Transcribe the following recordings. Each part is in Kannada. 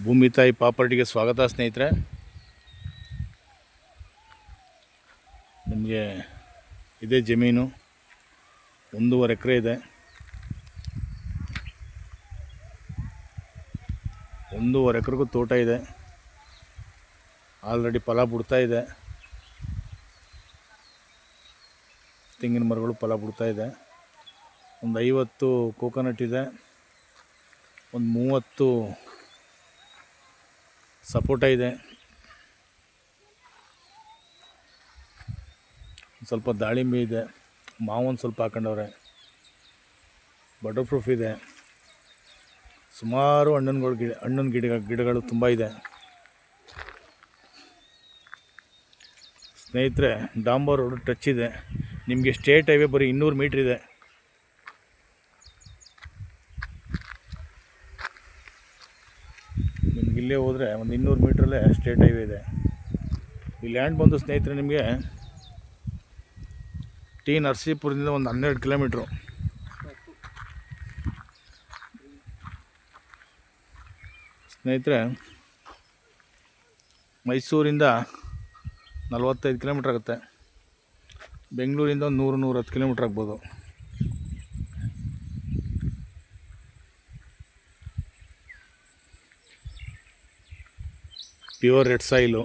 ಭೂಮಿ ತಾಯಿ ಪ್ರಾಪರ್ಟಿಗೆ ಸ್ವಾಗತ ಸ್ನೇಹಿತರೆ. ನಿಮಗೆ ಇದೇ ಜಮೀನು 1.5 ಎಕರೆ ಇದೆ. 1.5 ಎಕರೆಗೂ ತೋಟ ಇದೆ. ಆಲ್ರೆಡಿ ಫಲ ಬಿಡ್ತಾ ಇದೆ. ತೆಂಗಿನ ಮರಗಳು ಫಲ ಬಿಡ್ತಾ ಇದೆ. ಒಂದು 50 ಕೋಕೋನಟ್ ಇದೆ. ಒಂದು 30 ಸಪೋಟ ಇದೆ. ಸ್ವಲ್ಪ ದಾಳಿಂಬೆ ಇದೆ. ಮಾವೊಂದು ಸ್ವಲ್ಪ ಹಾಕೊಂಡವ್ರೆ. ಬಟರ್ ಫ್ರೂಟ್ ಇದೆ. ಸುಮಾರು ಹಣ್ಣಿನ ಗಿಡಗಳು ತುಂಬ ಇದೆ ಸ್ನೇಹಿತರೆ. ಡಾಂಬರ್ ರೋಡ್ ಟಚ್ ಇದೆ. ನಿಮಗೆ ಸ್ಟೇಟ್ ಹೈವೇ ಬರೀ 200 ಮೀಟ್ರ್ ಇದೆ. ನಿಮ್ಗೆ ಇಲ್ಲೇ ಹೋದರೆ ಒಂದು 200 ಮೀಟ್ರಲ್ಲೇ ಸ್ಟೇಟ್ ಹೈವೇ ಇದೆ. ಈ ಲ್ಯಾಂಡ್ ಬಂದು ಸ್ನೇಹಿತರೆ ನಿಮಗೆ ಟಿ ನರಸೀಪುರದಿಂದ ಒಂದು 12 ಕಿಲೋಮೀಟ್ರು. ಸ್ನೇಹಿತರೆ, ಮೈಸೂರಿಂದ 45 ಕಿಲೋಮೀಟ್ರ್ ಆಗುತ್ತೆ. ಬೆಂಗಳೂರಿಂದ ಒಂದು 100-110 ಕಿಲೋಮೀಟ್ರ್ ಆಗ್ಬೋದು. Pure red soil.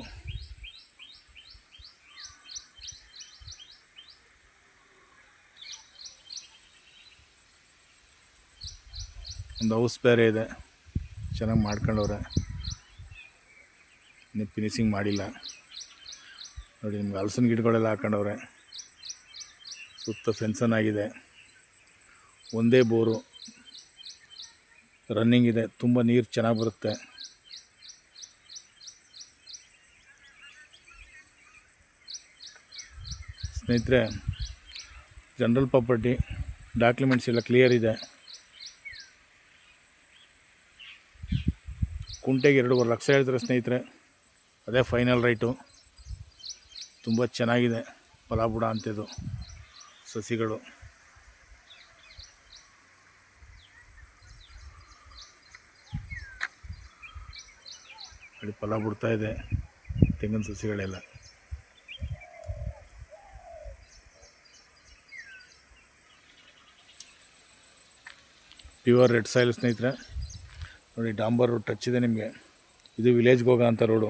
ಒಂದು ಹೌಸ್ ಬೇರೆ ಇದೆ, ಚೆನ್ನಾಗಿ ಮಾಡ್ಕೊಂಡವ್ರೆ. ಇನ್ನೂ ಫಿನಿಸಿಂಗ್ ಮಾಡಿಲ್ಲ ನೋಡಿ. ನಿಮ್ಗೆ ಹಲಸಿನ ಗಿಡಗಳೆಲ್ಲ ಹಾಕೊಂಡವ್ರೆ. ಸುತ್ತ ಫೆನ್ಸನ್ ಆಗಿದೆ. ಒಂದೇ ಬೋರು ರನ್ನಿಂಗ್ ಇದೆ. ತುಂಬ ನೀರು ಚೆನ್ನಾಗಿ ಬರುತ್ತೆ. ಸ್ನೇಹಿತರೆ, ಜನರಲ್ ಪ್ರಾಪರ್ಟಿ ಡಾಕ್ಯುಮೆಂಟ್ಸ್ ಎಲ್ಲ ಕ್ಲಿಯರ್ ಇದೆ. ಕುಂಟೆಗೆ 2.5 ಲಕ್ಷ ಹೇಳ್ತಾರೆ ಸ್ನೇಹಿತರೆ. ಅದೇ ಫೈನಲ್ ರೈಟು. ತುಂಬ ಚೆನ್ನಾಗಿದೆ ಫಲ ಬುಡ ಅಂತಿದ್ದು ಸಸಿಗಳು. ಅಲ್ಲಿ ಫಲ ಬಿಡ್ತಾ ಇದೆ ತೆಂಗಿನ ಸಸಿಗಳೆಲ್ಲ. ಪ್ಯೂರ್ ರೆಡ್ ಸಾಯಿಲ್ ಸ್ನೇಹಿತರೆ. ನೋಡಿ, ಡಾಂಬರ್ ರೋಡ್ ಟಚ್ ಇದೆ ನಿಮಗೆ. ಇದು ವಿಲೇಜ್ಗೆ ಹೋಗೋ ಅಂಥ ರೋಡು.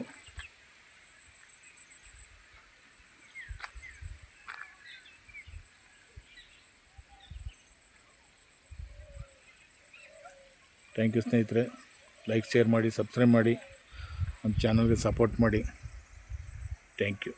ಥ್ಯಾಂಕ್ ಯು ಸ್ನೇಹಿತರೆ. ಲೈಕ್, ಶೇರ್ ಮಾಡಿ, ಸಬ್ಸ್ಕ್ರೈಬ್ ಮಾಡಿ, ನಮ್ಮ ಚಾನಲ್ಗೆ ಸಪೋರ್ಟ್ ಮಾಡಿ. Thank you.